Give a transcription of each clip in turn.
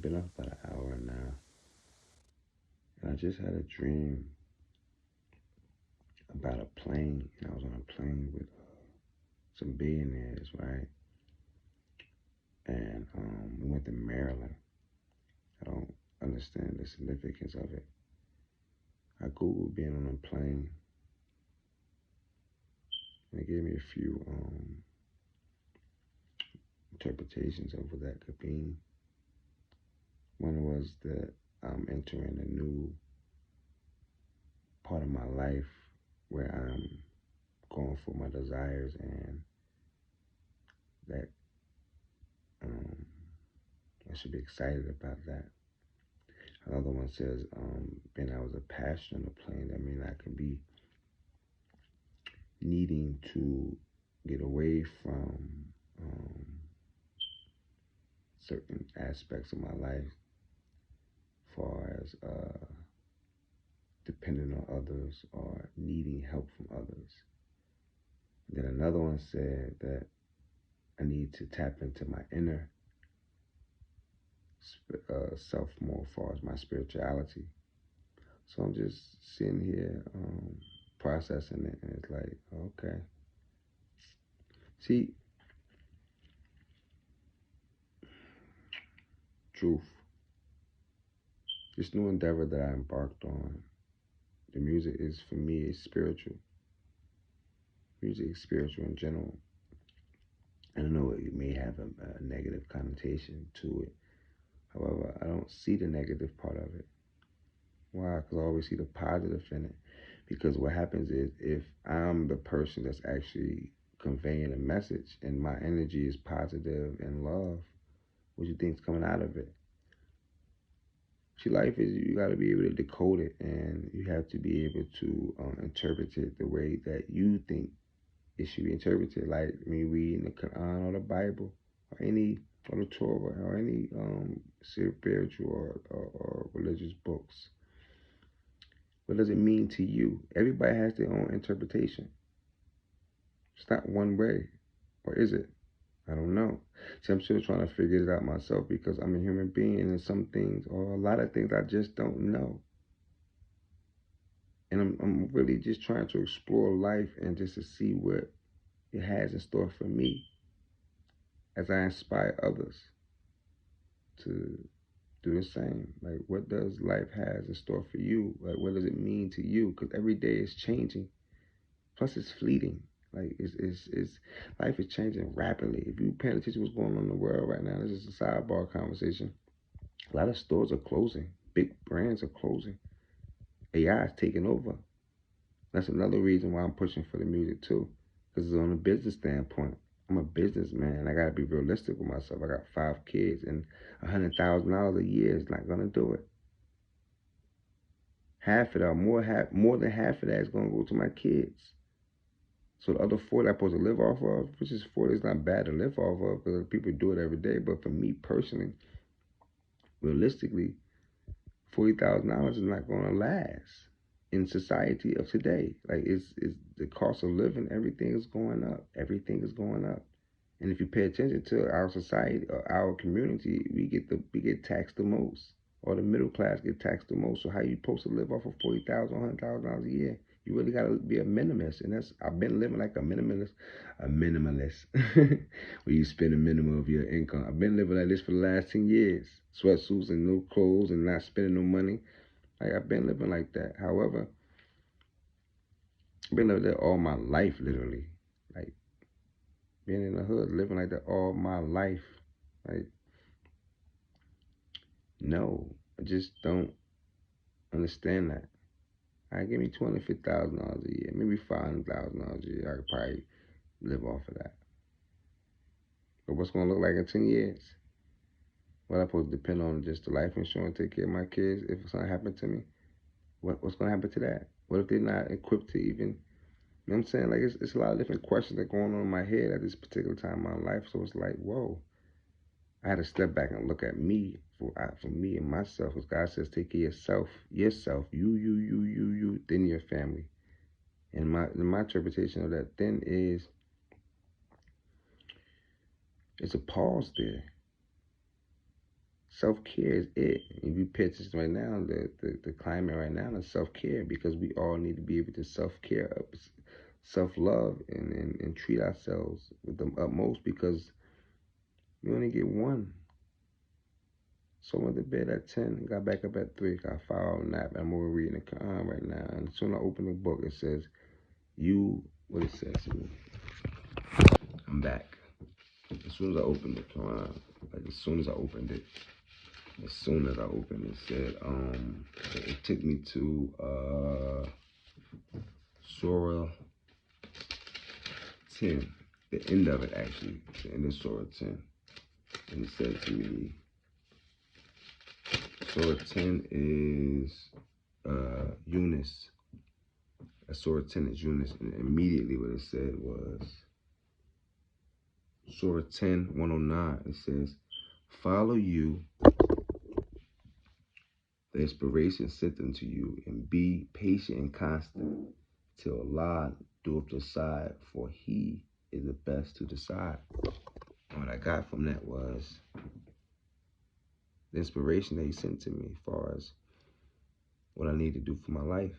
I've been up about an hour now, and I just had a dream about a plane, and I was on a plane with some billionaires, right? And we went to Maryland. I don't understand the significance of it. I googled being on a plane, and it gave me a few interpretations of what that could mean. One was that I'm entering a new part of my life where I'm going for my desires, and that um, I should be excited about that. Another one says, being I was a passenger on the plane, that means I can be needing to get away from um, certain aspects of my life, as far as depending on others or needing help from others. And then another one said that I need to tap into my inner self more, as far as my spirituality. So I'm just sitting here processing it, and it's like, okay. See, truth. This new endeavor that I embarked on, the music is, for me, is spiritual. Music is spiritual in general. I know it may have a negative connotation to it. However, I don't see the negative part of it. Why? Because I always see the positive in it. Because what happens is, if I'm the person that's actually conveying a message and my energy is positive and love, what do you think's coming out of it? See, life is, you got to be able to decode it, and you have to be able to interpret it the way that you think it should be interpreted. Like me reading the Quran or the Bible or or the Torah or any spiritual or religious books. What does it mean to you? Everybody has their own interpretation. It's not one way, or is it? I don't know. See, I'm still trying to figure it out myself because I'm a human being, and some things, or a lot of things, I just don't know. And I'm really just trying to explore life and just to see what it has in store for me as I inspire others to do the same. Like, what does life has in store for you? Like, what does it mean to you? Because every day is changing. Plus, it's fleeting. Like, it's life is changing rapidly. If you paying attention to what's going on in the world right now, this is a sidebar conversation. A lot of stores are closing. Big brands are closing. AI is taking over. That's another reason why I'm pushing for the music too, because it's on a business standpoint. I'm a businessman. I gotta be realistic with myself. I got 5 kids, and $100,000 a year is not gonna do it. Half of that, more than half of that is gonna go to my kids. So the other 40 I'm supposed to live off of, which is 40 is not bad to live off of because people do it every day. But for me personally, realistically, $40,000 is not gonna last in society of today. Like, it's the cost of living, everything is going up. Everything is going up. And if you pay attention to our society or our community, we get taxed the most. Or the middle class get taxed the most. So how you supposed to live off of $40,000, $100,000 a year? You really gotta be a minimalist. And that's, I've been living like a minimalist. A minimalist. Where you spend a minimum of your income. I've been living like this for the last 10 years. Sweatsuits and no clothes and not spending no money. Like, I've been living like that. However, I've been living that all my life, literally. Like, being in the hood, living like that all my life. Like, no, I just don't understand that. I give me $250,000 a year, maybe $500,000 a year. I could probably live off of that. But what's gonna look like in 10 years? What I supposed to depend on just the life insurance, take care of my kids if something happened to me? What's gonna happen to that? What if they're not equipped to even? You know what I'm saying? Like, it's a lot of different questions that are going on in my head at this particular time in my life. So it's like, whoa. I had to step back and look at me for me and myself, because God says, take care of yourself, you, then your family. And my interpretation of that then is, it's a pause there. Self-care is it. If you pay attention right now, the climate right now is self-care, because we all need to be able to self-care, self-love, and treat ourselves with the utmost, because we only get one. So I went to bed at 10, got back up at 3, got a 5 hour nap. I'm over reading the Quran right now. And as soon as I open the book, it says, what it says to me. I'm back. As soon as I opened the Quran, as soon as I opened it, it said, it took me to Surah 10, the end of it actually, the end of Surah 10. And it said to me, Surah 10 is Yunus. Surah 10 is Yunus. And immediately what it said was, Surah 10, 109, it says, follow you the inspiration sent unto you, and be patient and constant till Allah doeth decide, for he is the best to decide. And what I got from that was the inspiration that he sent to me as far as what I need to do for my life.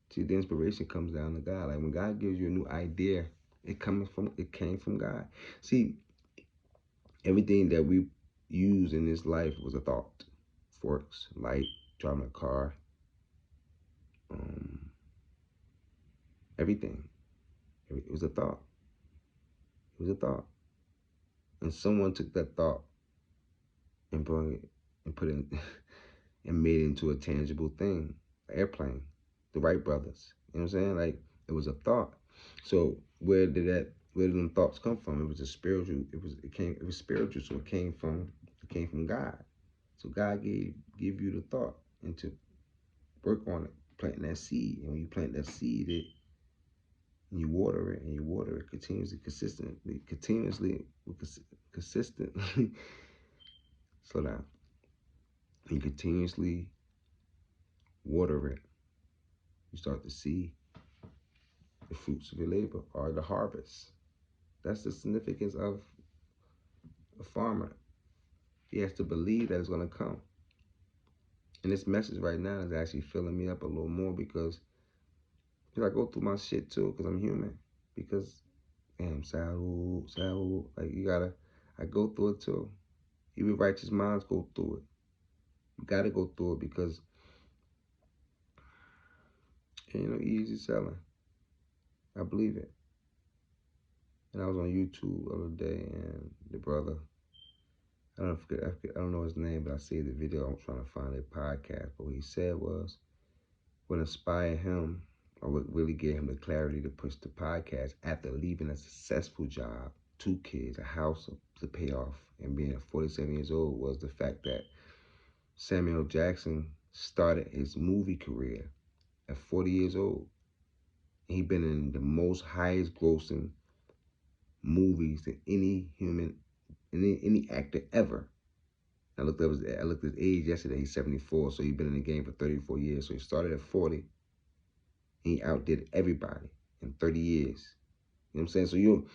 See, the inspiration comes down to God. Like when God gives you a new idea, it came from God. See, everything that we use in this life was a thought. Forks, light, driving a car, everything. It was a thought. It was a thought. And someone took that thought and brought it and put it and made it into a tangible thing. An airplane. The Wright brothers. You know what I'm saying? Like, it was a thought. So where did them thoughts come from? It was a spiritual, it was spiritual, so it came from God. So God give you the thought and to work on it, planting that seed. And when you plant that seed, and you water it continuously, consistently, slow down. And continuously water it, you start to see the fruits of your labor, or the harvest. That's the significance of a farmer. He has to believe that it's going to come. And this message right now is actually filling me up a little more, because I go through my shit too, because I'm human. Because, damn, Sahu, like I go through it too. Even righteous minds go through it. You got to go through it, because it ain't no easy selling. I believe it. And I was on YouTube the other day, and the brother, I don't know his name, but I see the video. I'm trying to find a podcast. But what he said was, what inspired him, or what really gave him the clarity to push the podcast after leaving a successful job, 2 kids, a house to pay off, and being 47 years old, was the fact that Samuel Jackson started his movie career at 40 years old. He'd been in the most highest grossing movies than any actor ever. I looked at his age yesterday. He's 74, so he's been in the game for 34 years. So he started at 40, and he outdid everybody in 30 years. You know what I'm saying? So you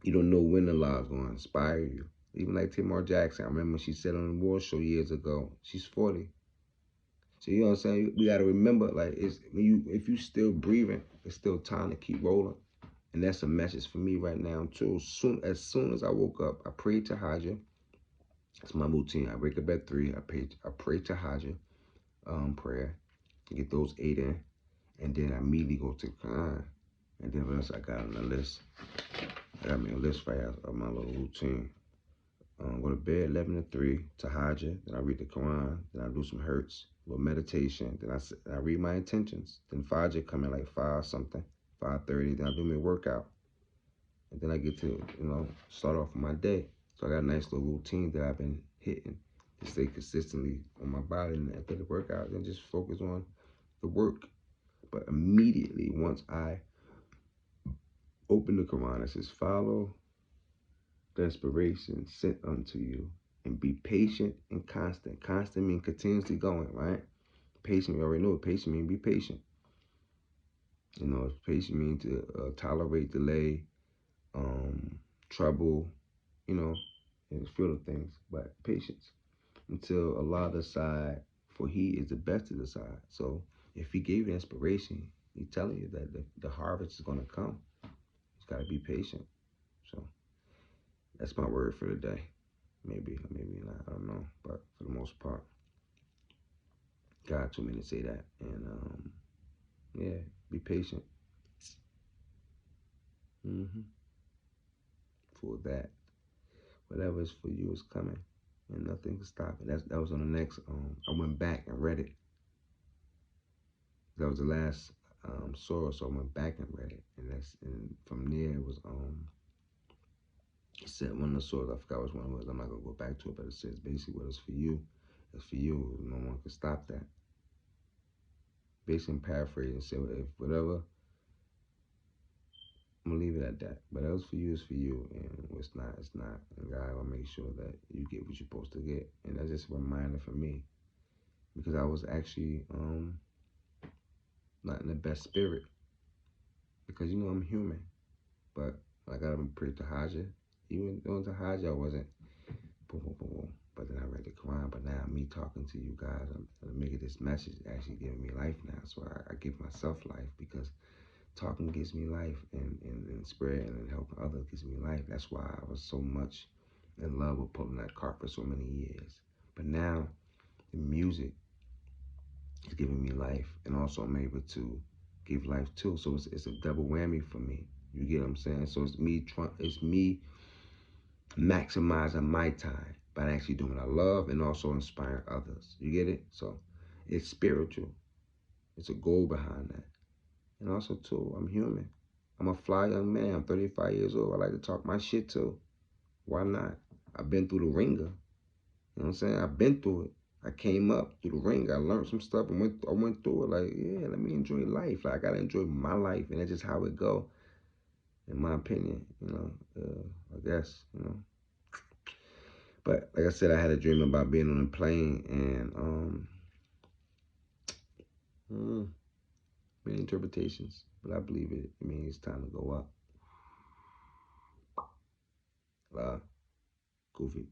don't know when the law is going to inspire you. Even like Tamar Jackson, I remember she said on the award show years ago, she's 40. So you know what I'm saying? We got to remember, like, if you still breathing, it's still time to keep rolling. And that's a message for me right now too. As soon as I woke up, I prayed Tahajjud. It's my routine. I wake up at 3. I pray Tahajjud prayer, get those 8 in, and then I immediately go to Quran. And then what else I got on the list? I got me a list right of my little routine. Go to bed 11 to 3, Tahajjud. Then I read the Quran. Then I do some hertz, a little meditation. Then I read my intentions. Then Fajr come in like 5 something, 5:30. Then I do my workout. And then I get to, start off my day. So I got a nice little routine that I've been hitting to stay consistently on my body. And after the workout, then just focus on the work. But immediately, once I open the Quran, it says, follow the inspiration sent unto you, and be patient and constant. Constant means continuously going, right? Patient, we already know what patient means. Be patient. Patient means to tolerate delay, trouble, in the field of things, but patience until Allah decide, for He is the best to decide. So if He gave you inspiration, He's telling you that the harvest is going to come. You got to be patient. So that's my word for the day. Maybe, maybe not. I don't know. But for the most part, God told me to say that. And yeah, be patient. hmm For that, whatever is for you is coming, and nothing can stop it. That was on the next. I went back and read it. That was the last source. So I went back and read it, and from there it was It said one of the sources, I forgot which one it was. I'm not gonna go back to it, but it says basically what is for you is for you. No one can stop that. Basically, I'm paraphrasing. Say if whatever, I'm gonna leave it at that. But else for you is for you, and what's not, it's not. And God will make sure that you get what you're supposed to get. And that's just a reminder for me because I was actually not in the best spirit because I'm human. But I got to pray to Haja. Even doing to Haja, I wasn't boom, boom, boom, boom. But then I read the Quran. But now me talking to you guys, I'm making this message actually giving me life now. So I give myself life because talking gives me life, and spreading and helping others gives me life. That's why I was so much in love with pulling that cart for so many years. But now the music is giving me life, and also I'm able to give life too. So it's a double whammy for me. You get what I'm saying? So it's me maximizing my time by actually doing what I love and also inspiring others. You get it? So it's spiritual. It's a goal behind that. And also too, I'm human. I'm a fly young man. I'm 35 years old. I like to talk my shit too. Why not? I've been through the ringer. You know what I'm saying? I've been through it. I came up through the ring. I learned some stuff and I went through it. Like, yeah, let me enjoy life. Like, I gotta enjoy my life, and that's just how it go, in my opinion. I guess. But like I said, I had a dream about being on a plane and many interpretations. But I believe it. It means it's time to go up. Goofy.